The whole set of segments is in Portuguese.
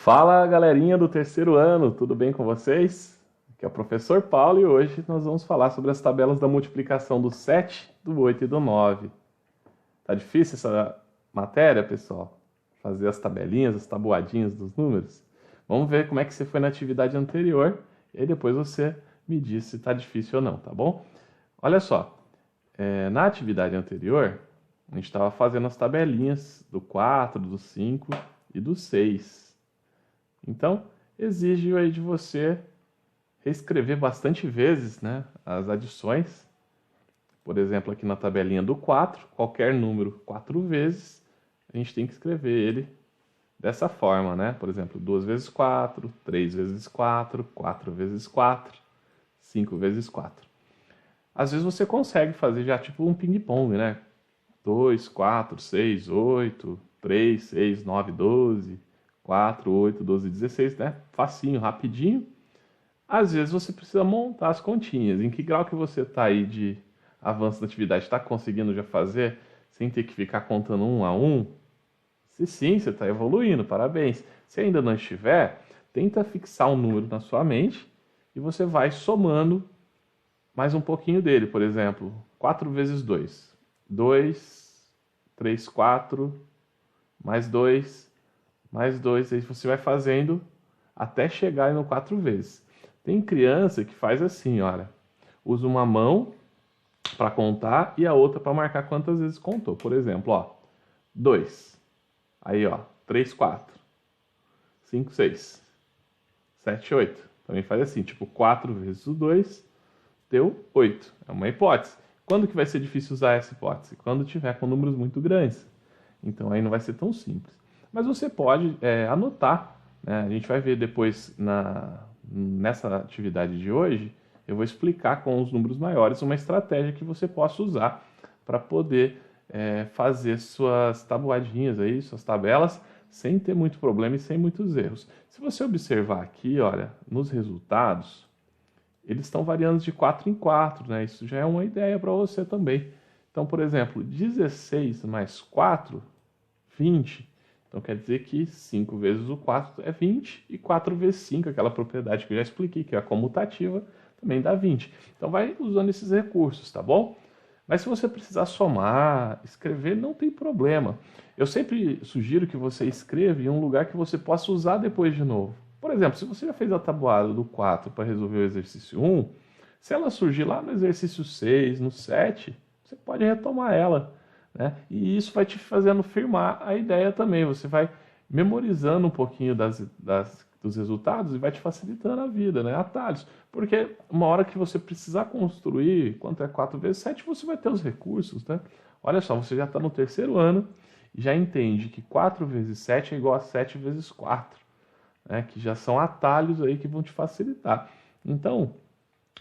Fala, galerinha do terceiro ano, tudo bem com vocês? Aqui é o professor Paulo e hoje nós vamos falar sobre as tabelas da multiplicação do 7, do 8 e do 9. Tá difícil essa matéria, pessoal? Fazer as tabelinhas, as tabuadinhas dos números? Vamos ver como é que você foi na atividade anterior e aí depois você me diz se tá difícil ou não, tá bom? Olha só, na atividade anterior, a gente estava fazendo as tabelinhas do 4, do 5 e do 6. Então, exige aí de você reescrever bastante vezes, né, as adições. Por exemplo, aqui na tabelinha do 4, qualquer número 4 vezes, a gente tem que escrever ele dessa forma, né? Por exemplo, 2 vezes 4, 3 vezes 4, 4 vezes 4, 5 vezes 4. Às vezes você consegue fazer já tipo um ping-pong, né? 2, 4, 6, 8, 3, 6, 9, 12, 4, 8, 12, 16, né? Facinho, rapidinho. Às vezes você precisa montar as continhas. Em que grau que você está aí de avanço da atividade? Está conseguindo já fazer sem ter que ficar contando um a um? Se sim, você está evoluindo, parabéns. Se ainda não estiver, tenta fixar um número na sua mente e você vai somando mais um pouquinho dele. Por exemplo, 4 vezes 2. 2, 3, 4, mais 2, mais 2. Aí você vai fazendo até chegar no 4 vezes. Tem criança que faz assim, olha. Usa uma mão para contar e a outra para marcar quantas vezes contou. Por exemplo, ó, 2. Aí, ó, 3, 4. 5, 6. 7, 8. Também faz assim, tipo 4 vezes o 2 deu 8. É uma hipótese. Quando que vai ser difícil usar essa hipótese? Quando tiver com números muito grandes. Então aí não vai ser tão simples. Mas você pode anotar, né? A gente vai ver depois nessa atividade de hoje, eu vou explicar com os números maiores uma estratégia que você possa usar para poder fazer suas tabuadinhas aí, suas tabelas, sem ter muito problema e sem muitos erros. Se você observar aqui, olha, nos resultados, eles estão variando de 4 em 4, né? Isso já é uma ideia para você também. Então, por exemplo, 16 mais 4, 20. Então quer dizer que 5 vezes o 4 é 20 e 4 vezes 5, aquela propriedade que eu já expliquei, que é a comutativa, também dá 20. Então vai usando esses recursos, tá bom? Mas se você precisar somar, escrever, não tem problema. Eu sempre sugiro que você escreva em um lugar que você possa usar depois de novo. Por exemplo, se você já fez a tabuada do 4 para resolver o exercício 1, se ela surgir lá no exercício 6, no 7, você pode retomar ela, né? E isso vai te fazendo firmar a ideia também. Você vai memorizando um pouquinho dos resultados e vai te facilitando a vida, né? Atalhos. Porque uma hora que você precisar construir quanto é 4 vezes 7, você vai ter os recursos, né? Olha só, você já está no terceiro ano e já entende que 4 vezes 7 é igual a 7 vezes 4, né? Que já são atalhos aí que vão te facilitar. Então,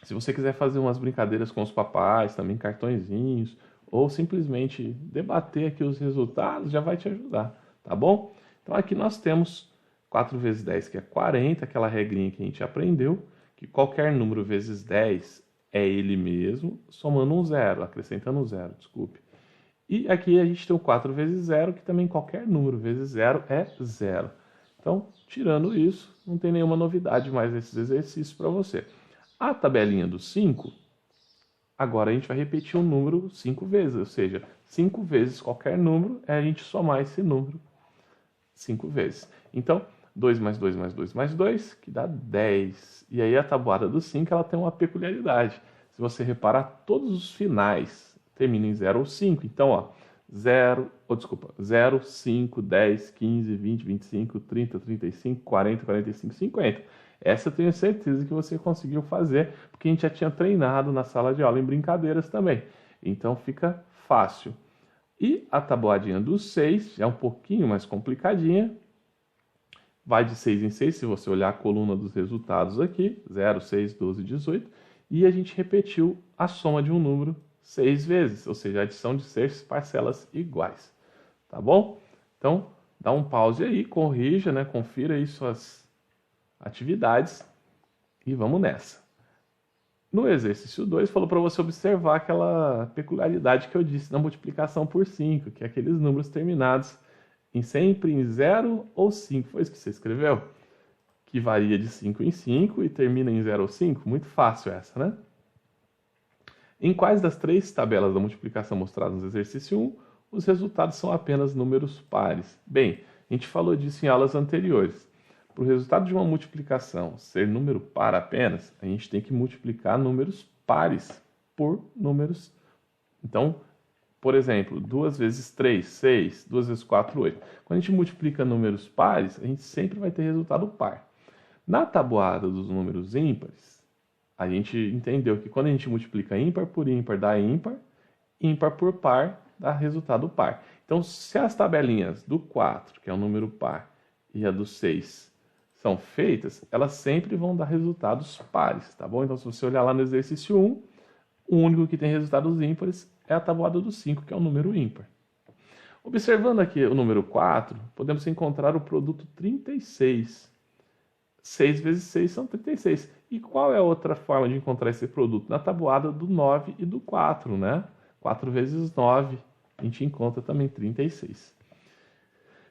se você quiser fazer umas brincadeiras com os papais, também cartõezinhos, ou simplesmente debater aqui os resultados, já vai te ajudar, tá bom? Então aqui nós temos 4 vezes 10, que é 40, aquela regrinha que a gente aprendeu, que qualquer número vezes 10 é ele mesmo, somando um zero, acrescentando um zero, desculpe. E aqui a gente tem o 4 vezes 0, que também qualquer número vezes 0 é zero. Então, tirando isso, não tem nenhuma novidade mais nesses exercícios para você. A tabelinha do 5, agora a gente vai repetir um número 5 vezes, ou seja, 5 vezes qualquer número é a gente somar esse número 5 vezes. Então, 2 mais 2 mais 2 mais 2, que dá 10. E aí a tabuada do 5 ela tem uma peculiaridade. Se você reparar, todos os finais terminam em 0 ou 5. Então, ó, 0, 5, 10, 15, 20, 25, 30, 35, 40, 45, 50. Essa eu tenho certeza que você conseguiu fazer, porque a gente já tinha treinado na sala de aula em brincadeiras também. Então fica fácil. E a tabuadinha do 6 é um pouquinho mais complicadinha. Vai de 6 em 6, se você olhar a coluna dos resultados aqui, 0, 6, 12, 18. E a gente repetiu a soma de um número 6 vezes, ou seja, a adição de 6 parcelas iguais. Tá bom? Então, dá um pause aí, corrija, né? Confira aí suas atividades e vamos nessa. No exercício 2, falou para você observar aquela peculiaridade que eu disse na multiplicação por 5, que é aqueles números terminados sempre em 0 ou 5. Foi isso que você escreveu? Que varia de 5 em 5 e termina em 0 ou 5? Muito fácil essa, né? Em quais das 3 tabelas da multiplicação mostradas no exercício 1, os resultados são apenas números pares? Bem, a gente falou disso em aulas anteriores. Para o resultado de uma multiplicação ser número par apenas, a gente tem que multiplicar números pares por números. Então, por exemplo, 2 vezes 3, 6, 2 vezes 4, 8. Quando a gente multiplica números pares, a gente sempre vai ter resultado par. Na tabuada dos números ímpares, a gente entendeu que quando a gente multiplica ímpar por ímpar dá ímpar, ímpar por par dá resultado par. Então, se as tabelinhas do 4, que é um número par, e a do 6 são feitas, elas sempre vão dar resultados pares, tá bom? Então, se você olhar lá no exercício 1, o único que tem resultados ímpares é a tabuada do 5, que é um número ímpar. Observando aqui o número 4, podemos encontrar o produto 36. 6 vezes 6 são 36. E qual é a outra forma de encontrar esse produto? Na tabuada do 9 e do 4, né? 4 vezes 9, a gente encontra também 36.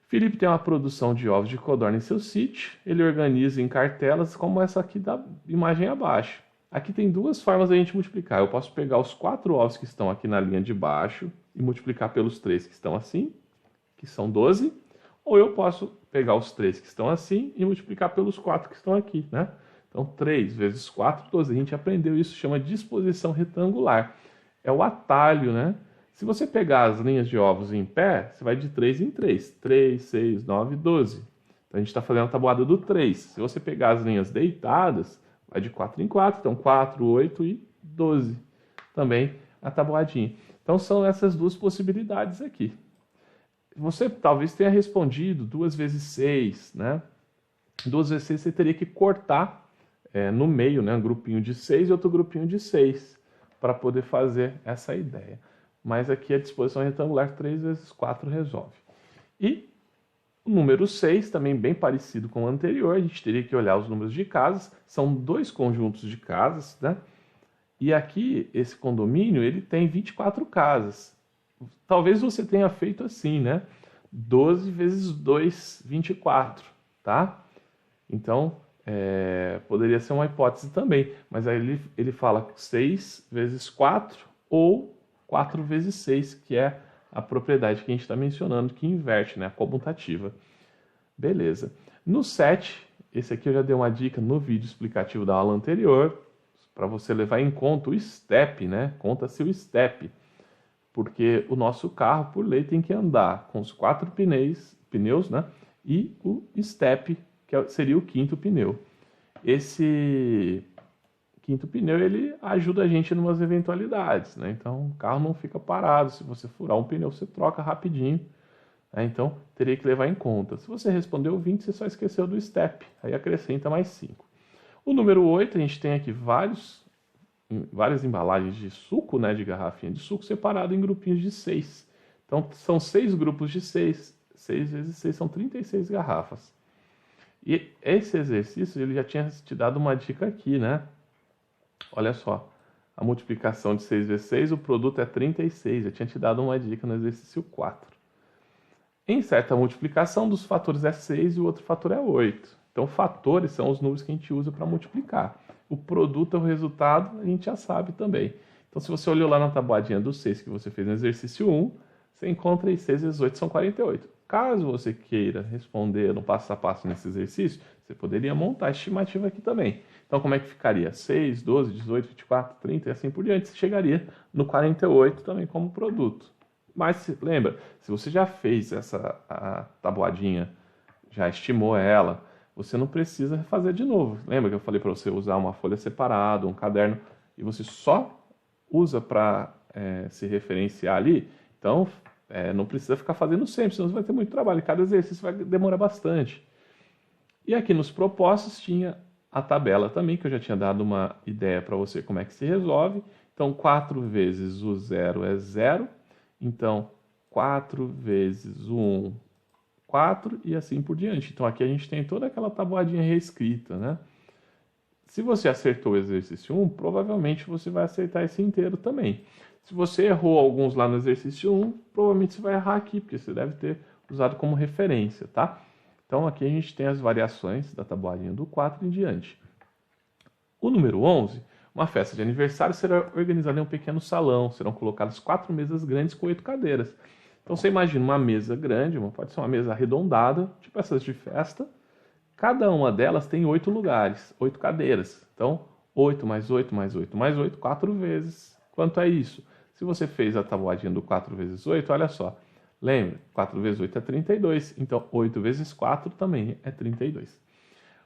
Felipe tem uma produção de ovos de codorna em seu sítio. Ele organiza em cartelas como essa aqui da imagem abaixo. Aqui tem 2 formas de a gente multiplicar. Eu posso pegar os 4 ovos que estão aqui na linha de baixo e multiplicar pelos 3 que estão assim, que são 12. Ou eu posso pegar os 3 que estão assim e multiplicar pelos 4 que estão aqui, né? Então, 3 vezes 4, 12. A gente aprendeu isso, chama disposição retangular. É o atalho, né? Se você pegar as linhas de ovos em pé, você vai de 3 em 3. 3, 6, 9, 12. Então, a gente está fazendo a tabuada do 3. Se você pegar as linhas deitadas, vai de 4 em 4. Então, 4, 8 e 12. Também a tabuadinha. Então, são essas 2 possibilidades aqui. Você talvez tenha respondido 2 vezes 6, né? 2 vezes 6 você teria que cortar no meio, né? Um grupinho de 6 e outro grupinho de 6 para poder fazer essa ideia. Mas aqui a disposição retangular 3 vezes 4 resolve. E o número 6, também bem parecido com o anterior, a gente teria que olhar os números de casas. São 2 conjuntos de casas, né? E aqui, esse condomínio, ele tem 24 casas. Talvez você tenha feito assim, né? 12 vezes 2, 24, tá? Então, poderia ser uma hipótese também. Mas aí ele fala 6 vezes 4 ou 4 vezes 6, que é a propriedade que a gente está mencionando, que inverte, né? A comutativa. Beleza. No 7, esse aqui eu já dei uma dica no vídeo explicativo da aula anterior, para você levar em conta o step, né? Conta-se o step. Porque o nosso carro, por lei, tem que andar com os 4 pneus, né? E o step, que seria o 5º pneu. Esse 5º pneu, ele ajuda a gente em umas eventualidades, né? Então, o carro não fica parado. Se você furar um pneu, você troca rapidinho, né? Então, teria que levar em conta. Se você respondeu 20, você só esqueceu do step. Aí acrescenta mais 5. O número 8, a gente tem aqui várias embalagens de suco, né, de garrafinha de suco, separado em grupinhos de 6. Então, são 6 grupos de 6. 6 vezes 6 são 36 garrafas. E esse exercício, ele já tinha te dado uma dica aqui, né? Olha só, a multiplicação de 6 vezes 6, o produto é 36. Já tinha te dado uma dica no exercício 4. Em certa multiplicação, um dos fatores é 6 e o outro fator é 8. Então, fatores são os números que a gente usa para multiplicar. O produto é o resultado, a gente já sabe também. Então, se você olhou lá na tabuadinha do 6 que você fez no exercício 1, você encontra aí 6 vezes 8 são 48. Caso você queira responder no passo a passo nesse exercício, você poderia montar a estimativa aqui também. Então, como é que ficaria? 6, 12, 18, 24, 30 e assim por diante. Você chegaria no 48 também como produto. Mas lembra, se você já fez a tabuadinha, já estimou ela, você não precisa fazer de novo. Lembra que eu falei para você usar uma folha separada, um caderno, e você só usa para se referenciar ali? Então, não precisa ficar fazendo sempre, senão você vai ter muito trabalho. Cada exercício vai demorar bastante. E aqui nos propostos tinha a tabela também, que eu já tinha dado uma ideia para você como é que se resolve. Então, 4 vezes o 0 é 0. Então, 4 vezes o 1, 4 e assim por diante. Então, aqui a gente tem toda aquela tabuadinha reescrita, né? Se você acertou o exercício 1, provavelmente você vai acertar esse inteiro também. Se você errou alguns lá no exercício 1, provavelmente você vai errar aqui, porque você deve ter usado como referência, tá? Então aqui a gente tem as variações da tabuadinha do 4 em diante. O número 11, uma festa de aniversário será organizada em um pequeno salão, serão colocadas 4 mesas grandes com 8 cadeiras. Então você imagina uma mesa grande, pode ser uma mesa arredondada, tipo essas de festa. Cada uma delas tem 8 lugares, 8 cadeiras. Então 8 mais 8 mais 8 mais 8, 4 vezes. Quanto é isso? Se você fez a tabuadinha do 4 vezes 8, olha só. Lembra? 4 vezes 8 é 32. Então 8 vezes 4 também é 32.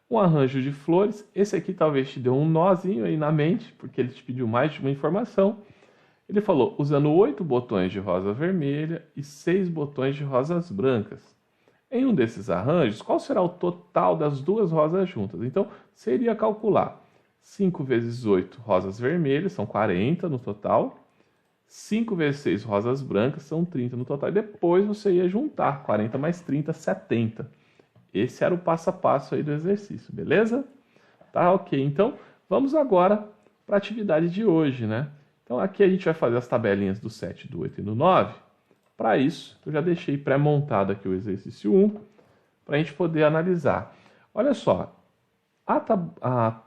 Um arranjo de flores. Esse aqui talvez te deu um nozinho aí na mente, porque ele te pediu mais de uma informação. Ele falou, usando 8 botões de rosa vermelha e 6 botões de rosas brancas. Em um desses arranjos, qual será o total das duas rosas juntas? Então, seria calcular 5 vezes 8 rosas vermelhas, são 40 no total. 5 vezes 6 rosas brancas, são 30 no total. E depois você ia juntar 40 mais 30, 70. Esse era o passo a passo aí do exercício, beleza? Tá, ok. Então, vamos agora para a atividade de hoje, né? Então, aqui a gente vai fazer as tabelinhas do 7, do 8 e do 9. Para isso, eu já deixei pré-montado aqui o exercício 1, para a gente poder analisar. Olha só, a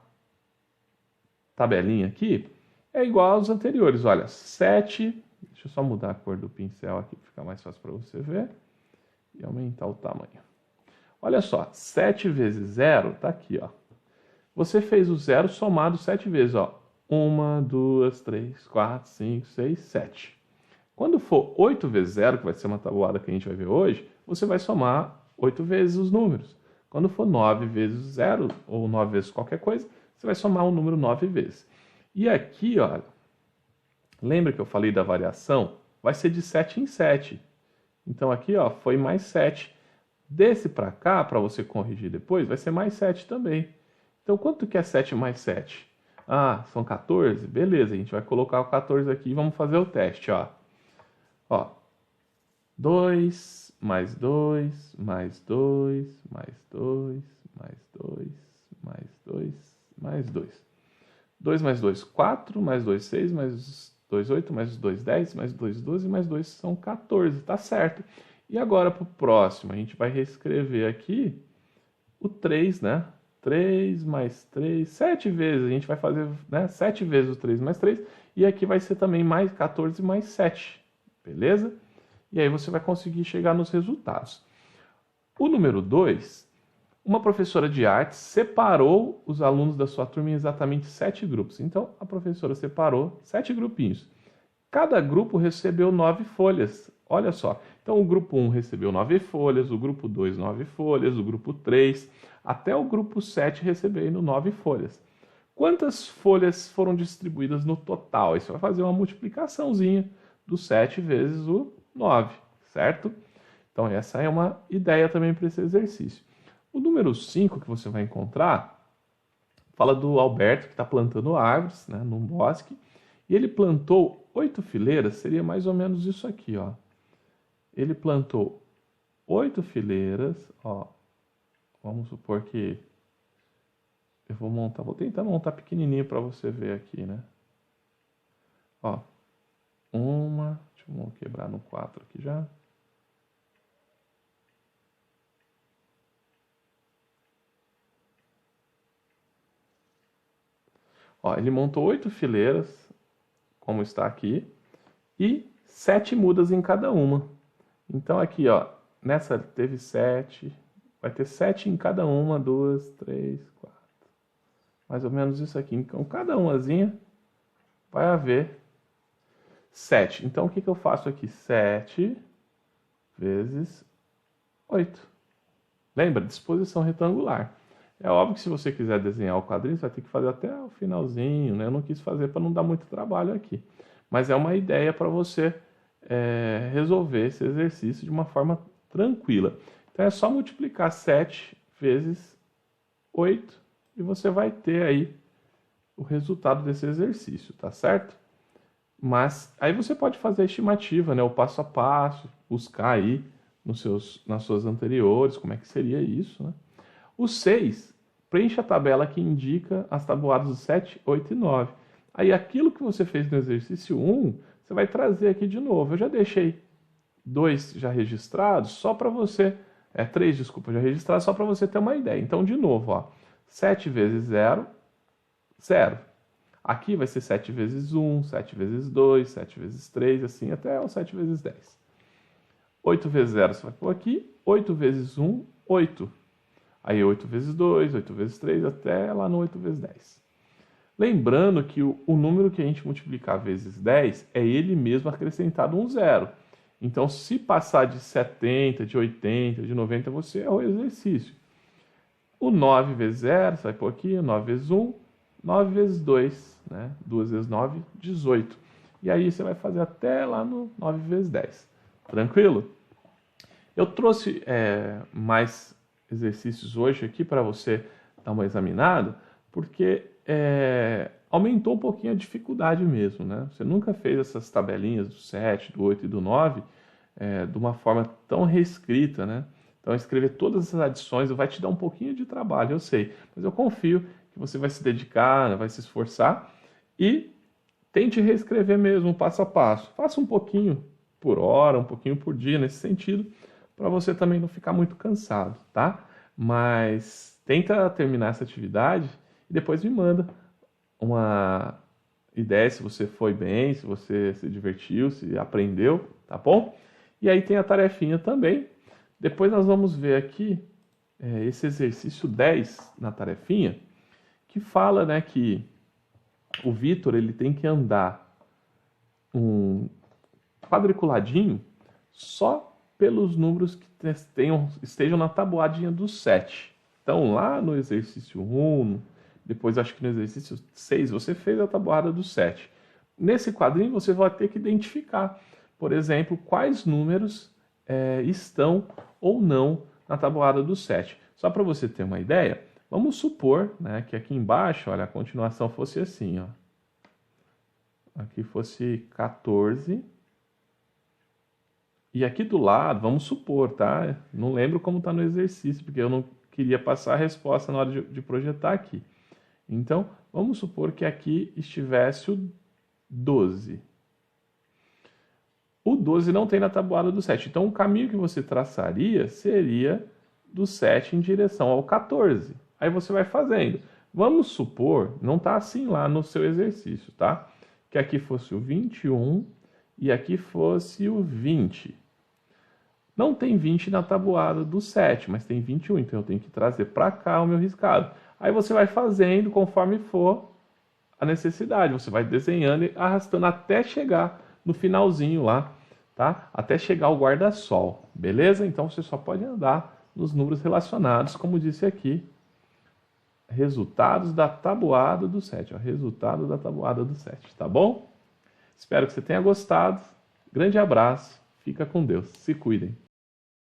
tabelinha aqui é igual aos anteriores. Olha, 7, deixa eu só mudar a cor do pincel aqui, para ficar mais fácil para você ver, e aumentar o tamanho. Olha só, 7 vezes 0 está aqui, ó. Você fez o 0 somado 7 vezes, ó. 1, 2, 3, 4, 5, 6, 7. Quando for 8 vezes 0, que vai ser uma tabuada que a gente vai ver hoje, você vai somar 8 vezes os números. Quando for 9 vezes 0, ou 9 vezes qualquer coisa, você vai somar o número 9 vezes. E aqui, olha, lembra que eu falei da variação? Vai ser de 7 em 7. Então aqui, ó, foi mais 7. Desse para cá, para você corrigir depois, vai ser mais 7 também. Então, quanto que é 7 mais 7? Ah, são 14? Beleza, a gente vai colocar o 14 aqui e vamos fazer o teste, ó. Ó, 2 mais 2, mais 2, mais 2, mais 2, mais 2, mais 2. 2 mais 2, 4, mais 2, 6, mais 2, 8, mais 2, 10, mais 2, 12, mais 2 são 14, tá certo. E agora para o próximo, a gente vai reescrever aqui o 3, né? 3 mais 3, 7 vezes, a gente vai fazer, né, 7 vezes o 3 mais 3, e aqui vai ser também mais 14 mais 7, beleza? E aí você vai conseguir chegar nos resultados. O número 2, uma professora de artes separou os alunos da sua turma em exatamente 7 grupos. Então, a professora separou 7 grupinhos. Cada grupo recebeu 9 folhas. Olha só. Então, o grupo 1 recebeu 9 folhas, o grupo 2, 9 folhas, o grupo 3, até o grupo 7 recebendo 9 folhas. Quantas folhas foram distribuídas no total? Aí você vai fazer uma multiplicaçãozinha do 7 vezes o 9, certo? Então, essa é uma ideia também para esse exercício. O número 5 que você vai encontrar fala do Alberto, que está plantando árvores, né, num bosque, e ele plantou 8 fileiras, seria mais ou menos isso aqui, ó. Ele plantou 8 fileiras, ó. Vamos supor que eu vou tentar montar pequenininho para você ver aqui, né? Ó, deixa eu quebrar no 4 aqui já. Ó, ele montou 8 fileiras, como está aqui, e 7 mudas em cada uma. Então aqui, ó, nessa teve 7, vai ter 7 em cada uma, 2, 3, 4. Mais ou menos isso aqui. Então, cada umazinha vai haver 7. Então, o que eu faço aqui? 7 vezes 8. Lembra? Disposição retangular. É óbvio que se você quiser desenhar o quadrinho, você vai ter que fazer até o finalzinho, né? Eu não quis fazer para não dar muito trabalho aqui. Mas é uma ideia para você resolver esse exercício de uma forma tranquila. Então é só multiplicar 7 vezes 8 e você vai ter aí o resultado desse exercício, tá certo? Mas aí você pode fazer a estimativa, né? O passo a passo, buscar aí nas suas anteriores, como é que seria isso, né? O 6, preencha a tabela que indica as tabuadas do 7, 8 e 9. Aí aquilo que você fez no exercício 1, você vai trazer aqui de novo. Eu já deixei 2 já registrados, só para você... 3, desculpa, já registrados, só para você ter uma ideia. Então, de novo, ó, 7 vezes 0, 0. Aqui vai ser 7 vezes 1, 7 vezes 2, 7 vezes 3, assim até o 7 vezes 10. 8 vezes 0 você vai pôr aqui, 8 vezes 1, 8. Aí 8 vezes 2, 8 vezes 3, até lá no 8 vezes 10. Lembrando que o número que a gente multiplicar vezes 10 é ele mesmo acrescentado um zero. Então, se passar de 70, de 80, de 90, você errou o exercício. O 9 vezes 0, você vai pôr aqui, 9 vezes 1, 9 vezes 2, né? 2 vezes 9, 18. E aí você vai fazer até lá no 9 vezes 10. Tranquilo? Eu trouxe mais exercícios hoje aqui para você dar uma examinada, porque aumentou um pouquinho a dificuldade mesmo, né? Você nunca fez essas tabelinhas do 7, do 8 e do 9 de uma forma tão reescrita, né? Então, escrever todas essas adições vai te dar um pouquinho de trabalho, eu sei. Mas eu confio que você vai se dedicar, né, vai se esforçar e tente reescrever mesmo, passo a passo. Faça um pouquinho por hora, um pouquinho por dia, nesse sentido, para você também não ficar muito cansado, tá? Mas tenta terminar essa atividade e depois me manda uma ideia se você foi bem, se você se divertiu, se aprendeu, tá bom? E aí tem a tarefinha também. Depois nós vamos ver aqui esse exercício 10 na tarefinha, que fala, né, que o Vitor ele tem que andar um quadriculadinho só pelos números que estejam na tabuadinha do 7. Então, lá no exercício 1, depois acho que no exercício 6, você fez a tabuada do 7. Nesse quadrinho, você vai ter que identificar, por exemplo, quais números estão ou não na tabuada do 7. Só para você ter uma ideia, vamos supor, né, que aqui embaixo, olha, a continuação fosse assim, ó. Aqui fosse 14. E aqui do lado, vamos supor, tá? Não lembro como está no exercício, porque eu não queria passar a resposta na hora de projetar aqui. Então, vamos supor que aqui estivesse o 12. O 12 não tem na tabuada do 7. Então, o caminho que você traçaria seria do 7 em direção ao 14. Aí você vai fazendo. Vamos supor, não está assim lá no seu exercício, tá? Que aqui fosse o 21 e aqui fosse o 20. Não tem 20 na tabuada do 7, mas tem 21, então eu tenho que trazer para cá o meu riscado. Aí você vai fazendo conforme for a necessidade. Você vai desenhando e arrastando até chegar no finalzinho lá, tá? Até chegar ao guarda-sol, beleza? Então você só pode andar nos números relacionados, como disse aqui, resultados da tabuada do 7, ó, resultado da tabuada do 7, tá bom? Espero que você tenha gostado. Grande abraço, fica com Deus, se cuidem.